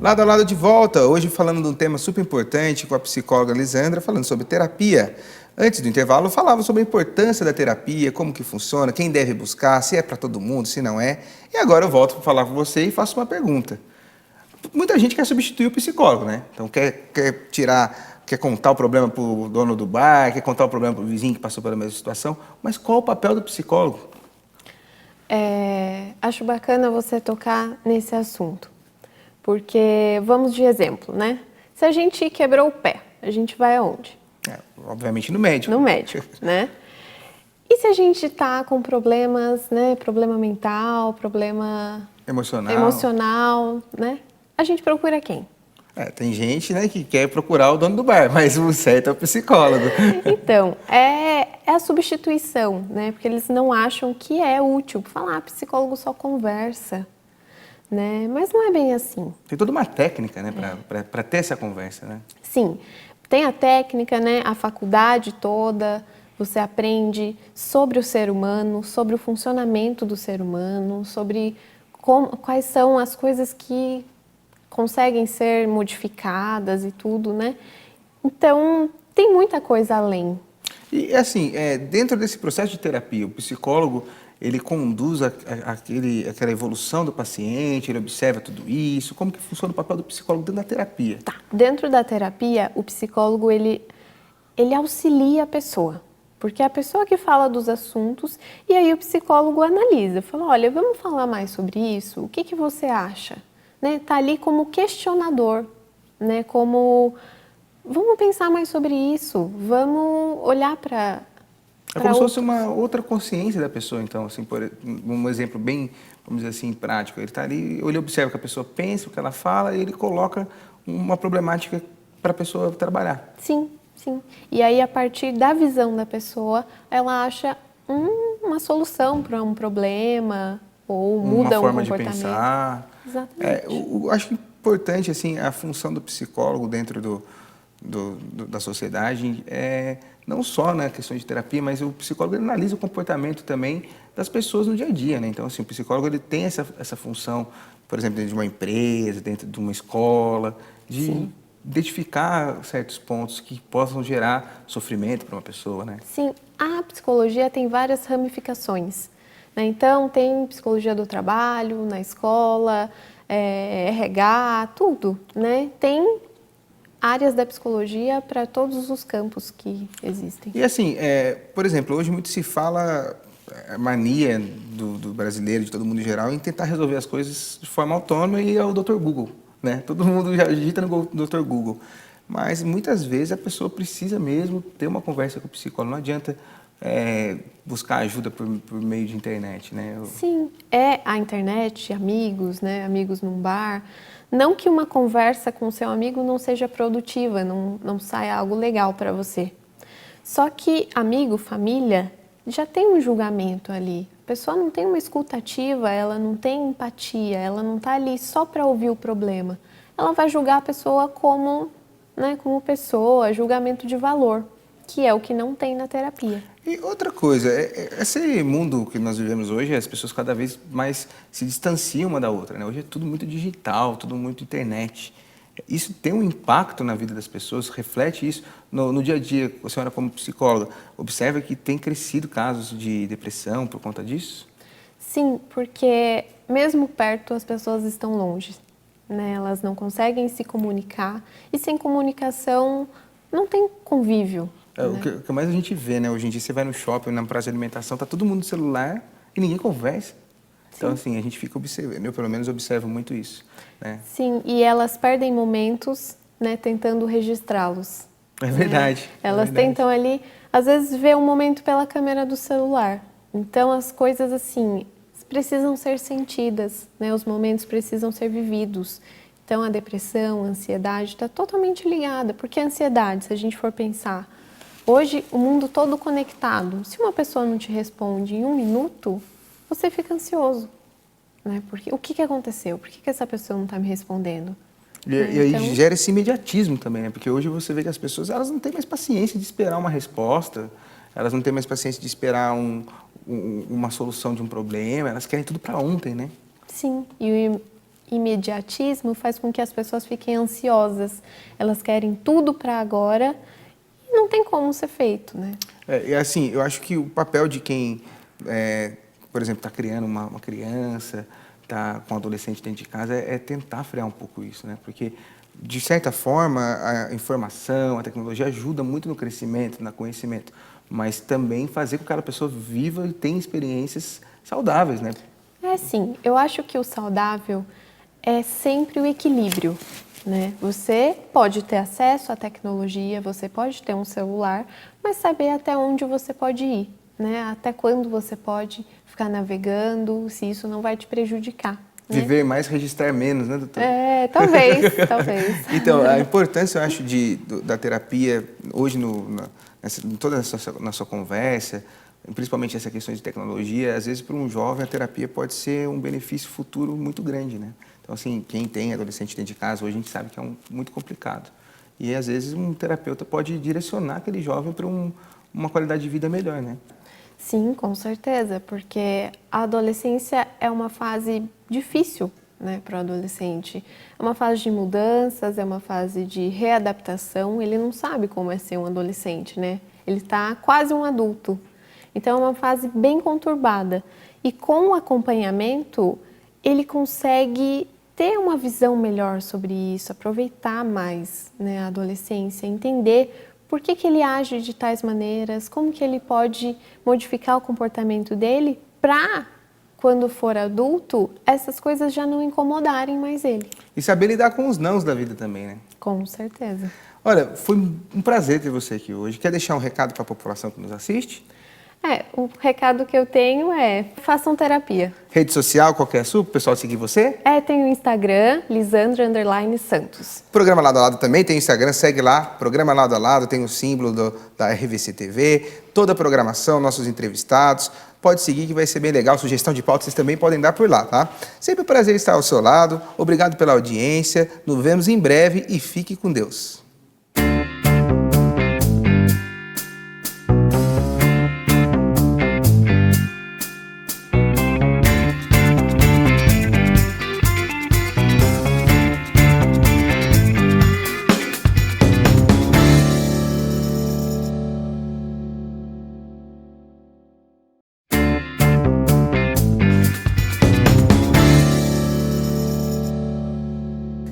Lado a lado de volta, hoje falando de um tema super importante com a psicóloga Lisandra, falando sobre terapia. Antes do intervalo, eu falava sobre a importância da terapia, como que funciona, quem deve buscar, se é para todo mundo, se não é. E agora eu volto para falar com você e faço uma pergunta. Muita gente quer substituir o psicólogo, né? Então quer tirar, quer contar o problema para o dono do bar, quer contar o problema para o vizinho que passou pela mesma situação. Mas qual o papel do psicólogo? Acho bacana você tocar nesse assunto, porque vamos de exemplo, né? Se a gente quebrou o pé, a gente vai aonde? Obviamente no médico. No médico, né? E se a gente tá com problemas, né? Problema mental, problema emocional, né? A gente procura quem? Tem gente, né, que quer procurar o dono do bar, mas o certo é o psicólogo. Então, é a substituição, né? Porque eles não acham que é útil. Falar, psicólogo só conversa, né? Mas não é bem assim. Tem toda uma técnica, né, para ter essa conversa, né? Sim, tem a técnica, né? A faculdade toda, você aprende sobre o ser humano, sobre o funcionamento do ser humano, sobre quais são as coisas que conseguem ser modificadas e tudo, né? Então, tem muita coisa além. E assim, dentro desse processo de terapia, o psicólogo, ele conduz aquela evolução do paciente, ele observa tudo isso, como que funciona o papel do psicólogo dentro da terapia? Tá. Dentro da terapia, o psicólogo, ele auxilia a pessoa. Porque é a pessoa que fala dos assuntos e aí o psicólogo analisa. Fala, olha, vamos falar mais sobre isso? O que você acha? Né? Tá ali como questionador, né? Como, vamos pensar mais sobre isso, vamos olhar para... É como se fosse uma outra consciência da pessoa, então, assim, por um exemplo bem, vamos dizer assim, prático. Ele está ali, ele observa o que a pessoa pensa, o que ela fala, e ele coloca uma problemática para a pessoa trabalhar. Sim, sim. E aí, a partir da visão da pessoa, ela acha uma solução para um problema, ou muda um comportamento. Uma forma de pensar. Exatamente. Eu acho importante, assim, a função do psicólogo dentro da sociedade não só na questão de terapia, mas o psicólogo ele analisa o comportamento também das pessoas no dia a dia, né? Então, assim, o psicólogo ele tem essa função, por exemplo, dentro de uma empresa, dentro de uma escola, de Sim. identificar certos pontos que possam gerar sofrimento para uma pessoa, né? Sim, a psicologia tem várias ramificações, né? Então, tem psicologia do trabalho, na escola, RH, tudo, né? Tem áreas da psicologia para todos os campos que existem. E assim, por exemplo, hoje muito se fala a mania do brasileiro, de todo mundo em geral, em tentar resolver as coisas de forma autônoma e é o Dr. Google, né? Todo mundo já digita no Dr. Google. Mas muitas vezes a pessoa precisa mesmo ter uma conversa com o psicólogo. Não adianta buscar ajuda por meio de internet, né? Sim, é a internet, amigos, né? Amigos num bar. Não que uma conversa com seu amigo não seja produtiva, não saia algo legal para você. Só que amigo, família, já tem um julgamento ali. A pessoa não tem uma escuta ativa, ela não tem empatia, ela não está ali só para ouvir o problema. Ela vai julgar a pessoa como, né, como pessoa, julgamento de valor, que é o que não tem na terapia. E outra coisa, esse mundo que nós vivemos hoje, as pessoas cada vez mais se distanciam uma da outra, né? Hoje é tudo muito digital, tudo muito internet. Isso tem um impacto na vida das pessoas, reflete isso no dia a dia. A senhora, como psicóloga, observa que tem crescido casos de depressão por conta disso? Sim, porque mesmo perto as pessoas estão longe, né? Elas não conseguem se comunicar e sem comunicação não tem convívio. O que mais a gente vê, né? Hoje em dia você vai no shopping, na praça de alimentação, tá todo mundo no celular e ninguém conversa. Então, assim, a gente fica observando, eu pelo menos observo muito isso, né? Sim, e elas perdem momentos, né, tentando registrá-los. É verdade. Elas tentam ali, às vezes, ver um momento pela câmera do celular. Então, as coisas, assim, precisam ser sentidas, né? Os momentos precisam ser vividos. Então, a depressão, a ansiedade está totalmente ligada. Porque a ansiedade, se a gente for pensar, hoje o mundo todo conectado, se uma pessoa não te responde em 1 minuto, você fica ansioso, né? Porque o que aconteceu? Por que essa pessoa não está me respondendo? E aí gera esse imediatismo também, né? Porque hoje você vê que as pessoas elas não têm mais paciência de esperar uma resposta, elas não têm mais paciência de esperar uma solução de um problema, elas querem tudo para ontem, né? Sim, imediatismo faz com que as pessoas fiquem ansiosas. Elas querem tudo para agora e não tem como ser feito, né? E assim, eu acho que o papel de quem, por exemplo, está criando uma criança, está com um adolescente dentro de casa, é tentar frear um pouco isso, né? Porque, de certa forma, a informação, a tecnologia ajuda muito no crescimento, no conhecimento, mas também fazer com que aquela pessoa viva e tenha experiências saudáveis, né? Sim, eu acho que o saudável é sempre o equilíbrio, né? Você pode ter acesso à tecnologia, você pode ter um celular, mas saber até onde você pode ir, né? Até quando você pode ficar navegando, se isso não vai te prejudicar. Né? Viver mais, registrar menos, né, doutor? Talvez, talvez. Então, a importância, eu acho, da terapia, hoje, em toda na sua conversa, principalmente essa questão de tecnologia, às vezes, para um jovem, a terapia pode ser um benefício futuro muito grande, né? Então, assim, quem tem adolescente dentro de casa, hoje a gente sabe que é muito complicado. E, às vezes, um terapeuta pode direcionar aquele jovem para uma qualidade de vida melhor, né? Sim, com certeza, porque a adolescência é uma fase difícil, né, para o adolescente. É uma fase de mudanças, é uma fase de readaptação. Ele não sabe como é ser um adolescente, né? Ele está quase um adulto. Então, é uma fase bem conturbada. E com o acompanhamento, ele consegue ter uma visão melhor sobre isso, aproveitar mais, né, a adolescência, entender por que ele age de tais maneiras, como que ele pode modificar o comportamento dele para, quando for adulto, essas coisas já não incomodarem mais ele. E saber lidar com os nãos da vida também, né? Com certeza. Olha, foi um prazer ter você aqui hoje. Quer deixar um recado para a população que nos assiste? O recado que eu tenho é, façam terapia. Rede social, qual que é a sua, para o pessoal seguir você? Tem o Instagram, Lisandra_Santos. Programa Lado a Lado também tem o Instagram, segue lá. Programa Lado a Lado, tem o símbolo da RVC TV, toda a programação, nossos entrevistados. Pode seguir que vai ser bem legal. Sugestão de pauta vocês também podem dar por lá, tá? Sempre um prazer estar ao seu lado. Obrigado pela audiência. Nos vemos em breve e fique com Deus.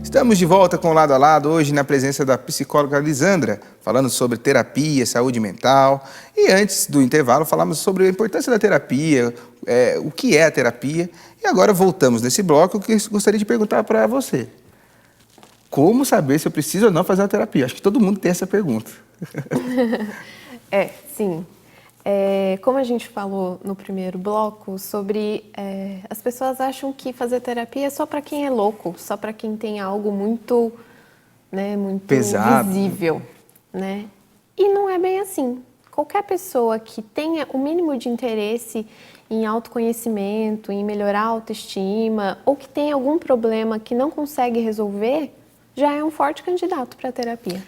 Estamos de volta com o Lado a Lado, hoje na presença da psicóloga Lisandra, falando sobre terapia, saúde mental. E antes do intervalo, falamos sobre a importância da terapia, o que é a terapia. E agora voltamos nesse bloco que eu gostaria de perguntar para você. Como saber se eu preciso ou não fazer uma terapia? Acho que todo mundo tem essa pergunta. Sim. Como a gente falou no primeiro bloco, sobre as pessoas acham que fazer terapia é só para quem é louco, só para quem tem algo muito, né, muito pesado, visível, né? E não é bem assim. Qualquer pessoa que tenha o mínimo de interesse em autoconhecimento, em melhorar a autoestima, ou que tenha algum problema que não consegue resolver, já é um forte candidato para a terapia.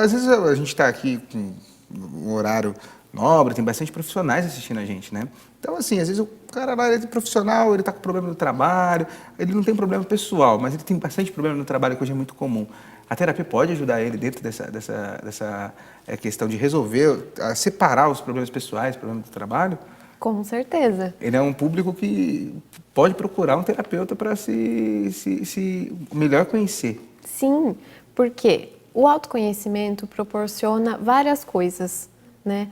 Às vezes a gente está aqui com um horário nobre, tem bastante profissionais assistindo a gente, né? Então, assim, às vezes o cara lá, ele é profissional, ele está com problema no trabalho, ele não tem problema pessoal, mas ele tem bastante problema no trabalho, que hoje é muito comum. A terapia pode ajudar ele dentro dessa questão de resolver, a separar os problemas pessoais, os problemas do trabalho? Com certeza. Ele é um público que pode procurar um terapeuta para se melhor conhecer. Sim, porque o autoconhecimento proporciona várias coisas, né?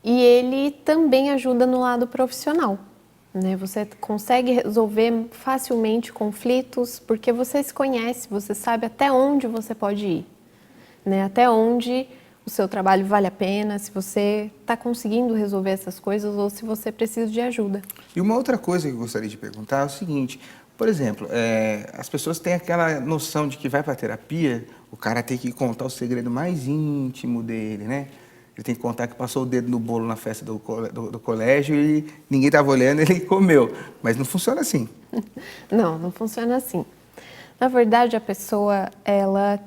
E ele também ajuda no lado profissional, né? Você consegue resolver facilmente conflitos porque você se conhece, você sabe até onde você pode ir, né? Até onde o seu trabalho vale a pena, se você está conseguindo resolver essas coisas ou se você precisa de ajuda. E uma outra coisa que eu gostaria de perguntar é o seguinte, por exemplo, as pessoas têm aquela noção de que vai para a terapia, o cara tem que contar o segredo mais íntimo dele, né? Ele tem que contar que passou o dedo no bolo na festa do colégio e ninguém estava olhando, ele comeu. Mas não funciona assim. Não funciona assim. Na verdade, a pessoa, ela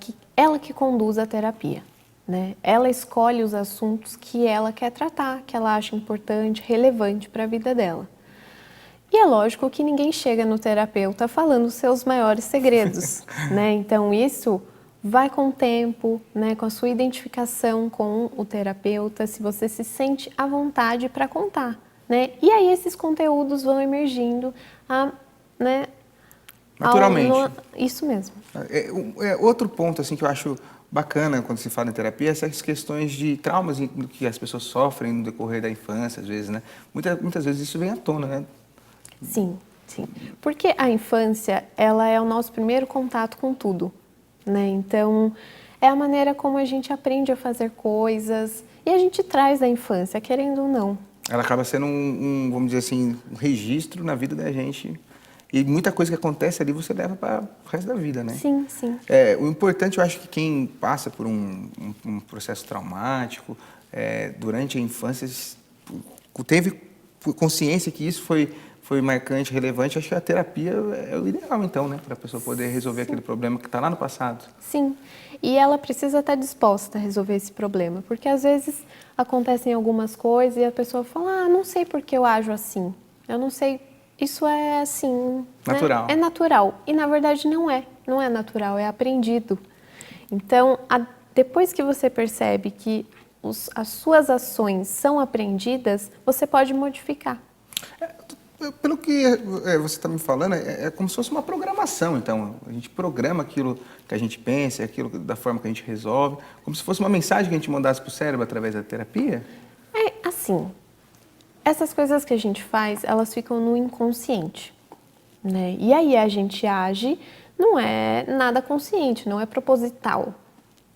que conduz a terapia, né? Ela escolhe os assuntos que ela quer tratar, que ela acha importante, relevante para a vida dela. E é lógico que ninguém chega no terapeuta falando os seus maiores segredos, né? Então isso vai com o tempo, né? Com a sua identificação com o terapeuta, se você se sente à vontade para contar, né? E aí esses conteúdos vão emergindo, né? Naturalmente. Isso mesmo. Outro ponto assim que eu acho bacana quando se fala em terapia, essas questões de traumas que as pessoas sofrem no decorrer da infância, às vezes, né? Muitas vezes isso vem à tona, né? Sim, sim. Porque a infância, ela é o nosso primeiro contato com tudo, né? Então, é a maneira como a gente aprende a fazer coisas e a gente traz da infância, querendo ou não. Ela acaba sendo vamos dizer assim, um registro na vida da gente. E muita coisa que acontece ali você leva para o resto da vida, né? Sim, sim. O importante, eu acho que quem passa por um processo traumático durante a infância teve consciência que isso foi marcante, relevante. Acho que a terapia é o ideal, então, né? Para a pessoa poder resolver aquele problema que está lá no passado. Sim, e ela precisa estar disposta a resolver esse problema, porque às vezes acontecem algumas coisas e a pessoa fala, não sei por que eu ajo assim, eu não sei, isso é assim... Natural. Né? É natural, e na verdade não é natural, é aprendido. Então, depois que você percebe que as suas ações são aprendidas, você pode modificar. Pelo que você está me falando, é como se fosse uma programação, então. A gente programa aquilo que a gente pensa, aquilo da forma que a gente resolve, como se fosse uma mensagem que a gente mandasse para o cérebro através da terapia? É assim, essas coisas que a gente faz, elas ficam no inconsciente, né? E aí a gente age, não é nada consciente, não é proposital,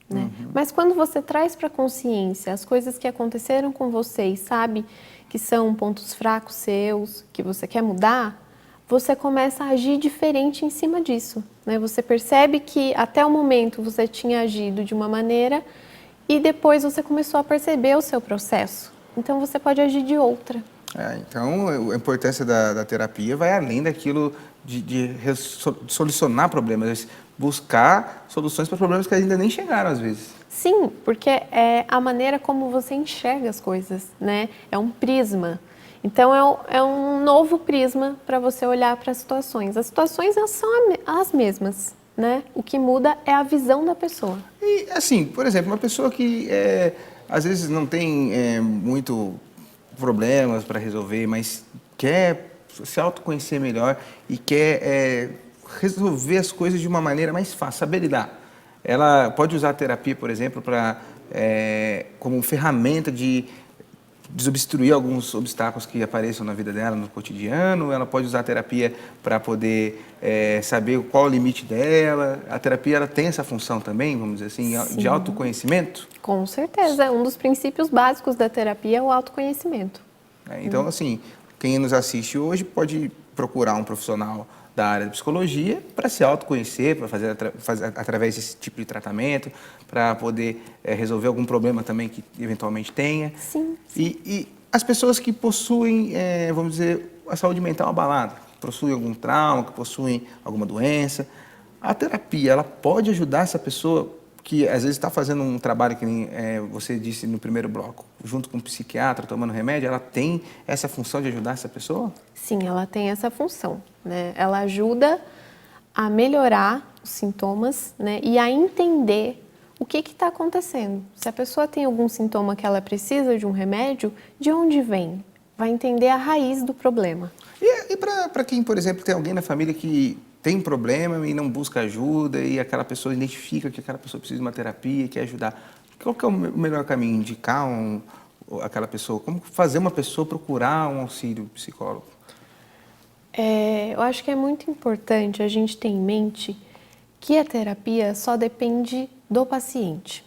né? Mas quando você traz para a consciência as coisas que aconteceram com você e sabe que são pontos fracos seus, que você quer mudar, você começa a agir diferente em cima disso, né? Você percebe que até o momento você tinha agido de uma maneira e depois você começou a perceber o seu processo. Então você pode agir de outra. Então, a importância da terapia vai além daquilo de solucionar problemas, buscar soluções para problemas que ainda nem chegaram, às vezes. Sim, porque é a maneira como você enxerga as coisas, né? É um prisma. Então, é um novo prisma para você olhar para as situações. As situações elas são as mesmas, né? O que muda é a visão da pessoa. E, assim, por exemplo, uma pessoa que às vezes não tem muito problemas para resolver, mas quer se autoconhecer melhor e quer resolver as coisas de uma maneira mais fácil, saber lidar. Ela pode usar a terapia, por exemplo, como ferramenta de desobstruir alguns obstáculos que apareçam na vida dela no cotidiano. Ela pode usar a terapia para poder saber qual é o limite dela. A terapia ela tem essa função também, vamos dizer assim, Sim. de autoconhecimento. Com certeza, um dos princípios básicos da terapia é o autoconhecimento. Então, assim, quem nos assiste hoje pode procurar um profissional da área de psicologia para se autoconhecer, para fazer através desse tipo de tratamento, para poder resolver algum problema também que eventualmente tenha. Sim. E as pessoas que possuem, vamos dizer, a saúde mental abalada, que possuem algum trauma, que possuem alguma doença, a terapia, ela pode ajudar essa pessoa que às vezes está fazendo um trabalho que nem você disse no primeiro bloco, junto com um psiquiatra, tomando remédio, ela tem essa função de ajudar essa pessoa? Sim, ela tem essa função, né? Ela ajuda a melhorar os sintomas, né? E a entender o que está acontecendo. Se a pessoa tem algum sintoma que ela precisa de um remédio, de onde vem? Vai entender a raiz do problema. E para quem, por exemplo, tem alguém na família que tem um problema e não busca ajuda e aquela pessoa identifica que aquela pessoa precisa de uma terapia e quer ajudar, qual que é o melhor caminho? Indicar aquela pessoa? Como fazer uma pessoa procurar um auxílio psicólogo? Eu acho que é muito importante a gente ter em mente que a terapia só depende do paciente.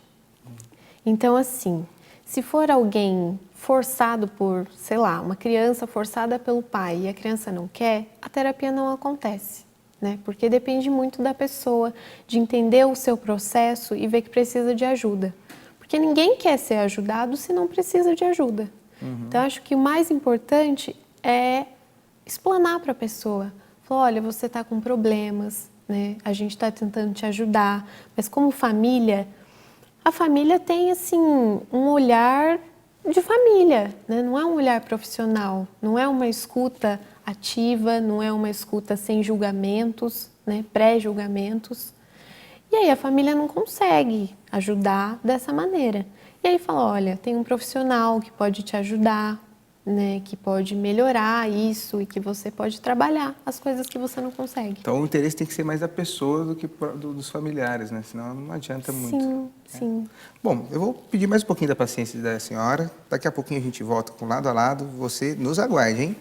Então, assim, se for alguém forçado por, sei lá, uma criança forçada pelo pai e a criança não quer, a terapia não acontece, né? Porque depende muito da pessoa, de entender o seu processo e ver que precisa de ajuda. Porque ninguém quer ser ajudado se não precisa de ajuda. Então, acho que o mais importante é explanar para a pessoa. Falar, olha, você está com problemas, né? A gente está tentando te ajudar, mas como família, a família tem, assim, um olhar de família, né? Não é um olhar profissional, não é uma escuta ativa, não é uma escuta sem julgamentos, né? Pré-julgamentos. E aí a família não consegue ajudar dessa maneira. E aí fala, olha, tem um profissional que pode te ajudar, né? Que pode melhorar isso e que você pode trabalhar as coisas que você não consegue. Então o interesse tem que ser mais da pessoa do que dos familiares, né? Senão não adianta muito. Sim, sim. Bom, eu vou pedir mais um pouquinho da paciência da senhora. Daqui a pouquinho a gente volta com lado a lado. Você nos aguarde, hein?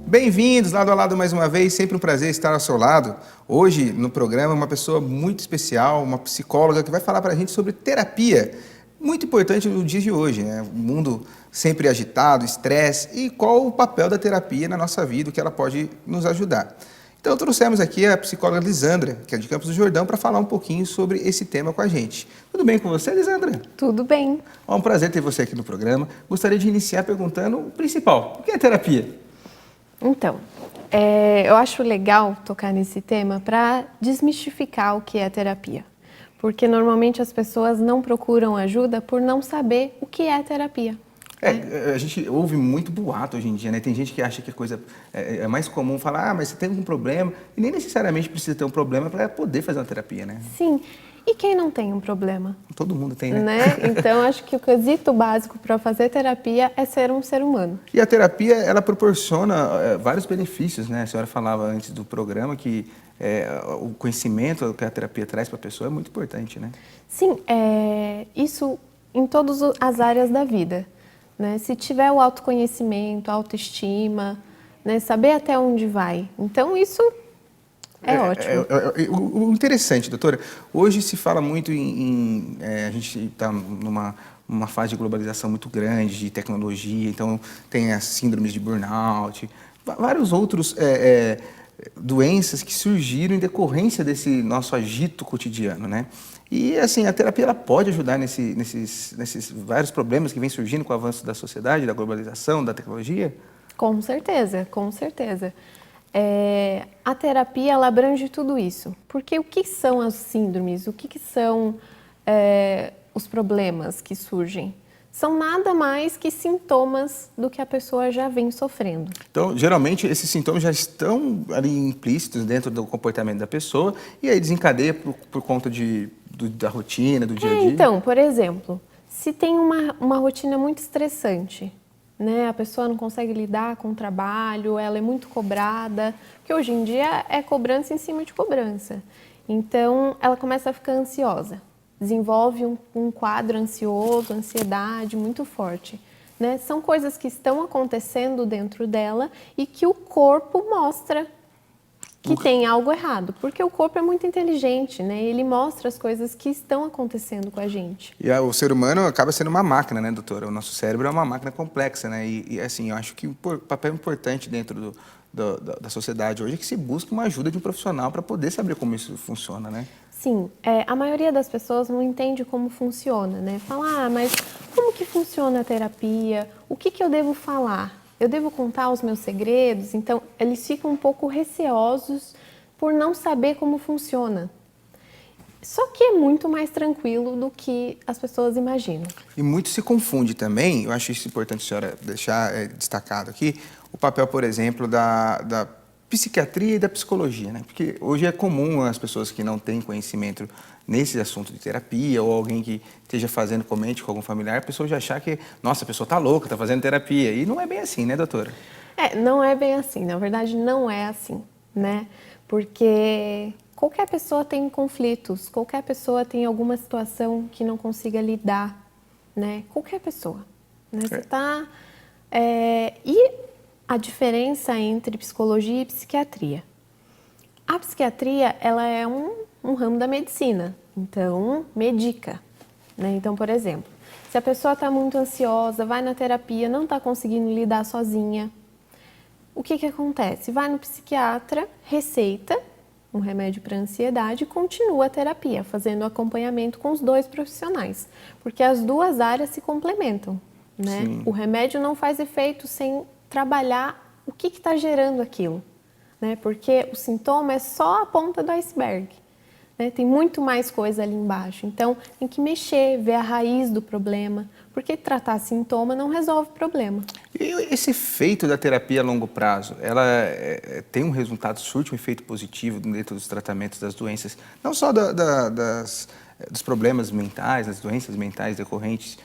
Bem-vindos, lado a lado mais uma vez, sempre um prazer estar ao seu lado. Hoje, no programa, uma pessoa muito especial, uma psicóloga que vai falar para a gente sobre terapia. Muito importante no dia de hoje, né? O mundo sempre agitado, estresse, e qual o papel da terapia na nossa vida, o que ela pode nos ajudar. Então, trouxemos aqui a psicóloga Lisandra, que é de Campos do Jordão, para falar um pouquinho sobre esse tema com a gente. Tudo bem com você, Lisandra? Tudo bem. É um prazer ter você aqui no programa. Gostaria de iniciar perguntando o principal: o que é terapia? Então, eu acho legal tocar nesse tema para desmistificar o que é terapia. Porque normalmente as pessoas não procuram ajuda por não saber o que é terapia. A gente ouve muito boato hoje em dia, né? Tem gente que acha que a coisa é mais comum falar, mas você tem algum problema, e nem necessariamente precisa ter um problema para poder fazer uma terapia, né? Sim. E quem não tem um problema? Todo mundo tem, né? Então, acho que o quesito básico para fazer terapia é ser um ser humano. E a terapia, ela proporciona vários benefícios, né? A senhora falava antes do programa que o conhecimento que a terapia traz para a pessoa é muito importante, né? Sim, isso em todas as áreas da vida, né? Se tiver o autoconhecimento, a autoestima, né? Saber até onde vai. Então, isso é ótimo. O interessante, doutora, hoje se fala muito a gente está numa fase de globalização muito grande, de tecnologia, então tem as síndromes de burnout, vários outros doenças que surgiram em decorrência desse nosso agito cotidiano, né? E assim, a terapia ela pode ajudar nesses vários problemas que vêm surgindo com o avanço da sociedade, da globalização, da tecnologia? Com certeza, com certeza. A terapia ela abrange tudo isso. Porque o que são as síndromes? O que são os problemas que surgem? São nada mais que sintomas do que a pessoa já vem sofrendo. Então, geralmente, esses sintomas já estão ali implícitos dentro do comportamento da pessoa e aí desencadeia por conta da rotina, do dia a dia? Então, por exemplo, se tem uma rotina muito estressante, né? A pessoa não consegue lidar com o trabalho, ela é muito cobrada, porque hoje em dia é cobrança em cima de cobrança. Então, ela começa a ficar ansiosa, desenvolve um quadro ansioso, ansiedade muito forte, né? São coisas que estão acontecendo dentro dela e que o corpo mostra que tem algo errado, porque o corpo é muito inteligente, né? Ele mostra as coisas que estão acontecendo com a gente. E o ser humano acaba sendo uma máquina, né, doutora? O nosso cérebro é uma máquina complexa, né? E assim, eu acho que o papel importante dentro da sociedade hoje é que se busque uma ajuda de um profissional para poder saber como isso funciona, né? Sim, a maioria das pessoas não entende como funciona, né? Fala, mas como que funciona a terapia? O que eu devo falar? Eu devo contar os meus segredos? Então, eles ficam um pouco receosos por não saber como funciona. Só que é muito mais tranquilo do que as pessoas imaginam. E muito se confunde também, eu acho isso importante a senhora deixar destacado aqui, o papel, por exemplo, da psiquiatria e da psicologia, né? Porque hoje é comum as pessoas que não têm conhecimento nesse assunto de terapia ou alguém que esteja fazendo, comente com algum familiar, a pessoa já achar que, nossa, a pessoa está louca, está fazendo terapia. E não é bem assim, né, doutora? Não é bem assim. Na verdade, não é assim, né? Porque qualquer pessoa tem conflitos, qualquer pessoa tem alguma situação que não consiga lidar, né? Qualquer pessoa. Né? E a diferença entre psicologia e psiquiatria. A psiquiatria, ela é um ramo da medicina, então medica, né? Então, por exemplo, Se a pessoa está muito ansiosa, vai na terapia, não está conseguindo lidar sozinha, o que que acontece? Vai no psiquiatra, receita um remédio para ansiedade e continua a terapia, fazendo acompanhamento com os dois profissionais, porque as duas áreas se complementam, né? Sim. O remédio não faz efeito sem trabalhar o que está gerando aquilo, né? Porque o sintoma é só a ponta do iceberg, né? Tem muito mais coisa ali embaixo, então tem que mexer, ver a raiz do problema, porque tratar sintoma não resolve o problema. E esse efeito da terapia a longo prazo, ela tem um resultado, surte um efeito positivo dentro dos tratamentos das doenças, não só dos problemas mentais, das doenças mentais decorrentes,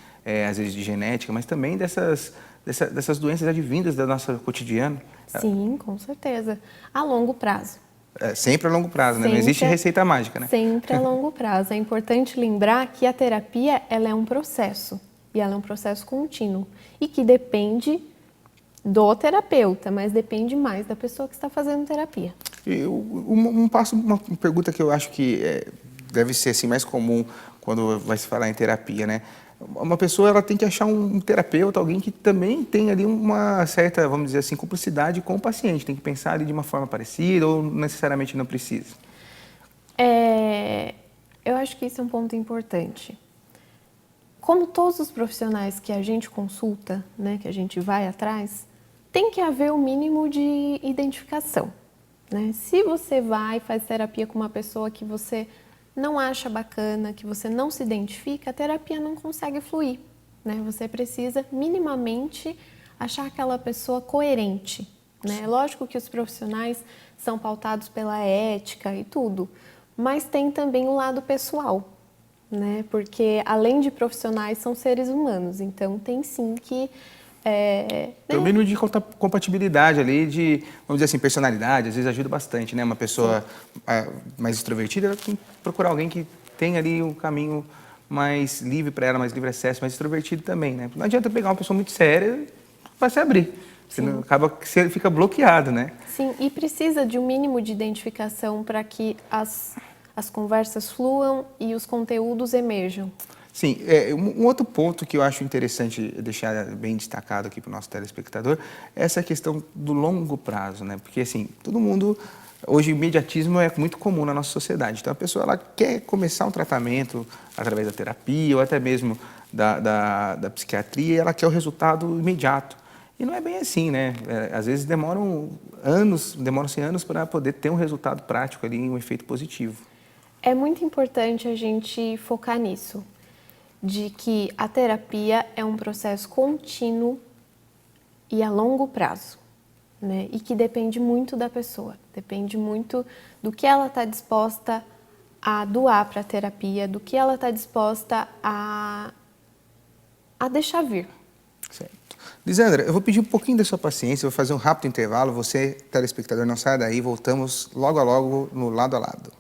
às vezes de genética, mas também dessas doenças advindas do nosso cotidiano? Sim, com certeza. A longo prazo. Sempre a longo prazo, né? Não Sempre existe receita mágica, né? Sempre a longo prazo. É importante lembrar que a terapia ela é um processo, e ela é um processo contínuo, e que depende do terapeuta, mas depende mais da pessoa que está fazendo terapia. E uma pergunta que eu acho que deve ser assim, mais comum quando vai se falar em terapia, né? Uma pessoa ela tem que achar um terapeuta, alguém que também tem ali uma certa, vamos dizer assim, cumplicidade com o paciente. Tem que pensar ali de uma forma parecida ou necessariamente não precisa? Eu acho que isso é um ponto importante. Como todos os profissionais que a gente consulta, né, que a gente vai atrás, tem que haver o mínimo de identificação, né? Se você vai e faz terapia com uma pessoa que você não acha bacana, que você não se identifica, a terapia não consegue fluir, né? Você precisa minimamente achar aquela pessoa coerente, né? Lógico que os profissionais são pautados pela ética e tudo, mas tem também o lado pessoal, né? Porque além de profissionais são seres humanos, então tem sim que Tem o mínimo de compatibilidade ali, de, vamos dizer assim, personalidade, às vezes ajuda bastante, né? Uma pessoa mais extrovertida, ela tem que procurar alguém que tem ali um caminho mais livre para ela, mais livre acesso, mais extrovertido também, né? Não adianta pegar uma pessoa muito séria para se abrir, senão acaba que você fica bloqueado, né? Sim, e precisa de um mínimo de identificação para que as conversas fluam e os conteúdos emerjam. Sim, um outro ponto que eu acho interessante deixar bem destacado aqui para o nosso telespectador é essa questão do longo prazo, né? Porque, assim, todo mundo, hoje o imediatismo é muito comum na nossa sociedade. Então, a pessoa ela quer começar um tratamento através da terapia ou até mesmo da psiquiatria e ela quer o resultado imediato. E não é bem assim, né? Às vezes demoram-se anos para poder ter um resultado prático ali, um efeito positivo. É muito importante a gente focar nisso, de que a terapia é um processo contínuo e a longo prazo, né? E que depende muito da pessoa, depende muito do que ela está disposta a doar para a terapia, do que ela está disposta a deixar vir. Certo. Lisandra, eu vou pedir um pouquinho da sua paciência, vou fazer um rápido intervalo. Você, telespectador, não saia daí, voltamos logo a logo no Lado a Lado.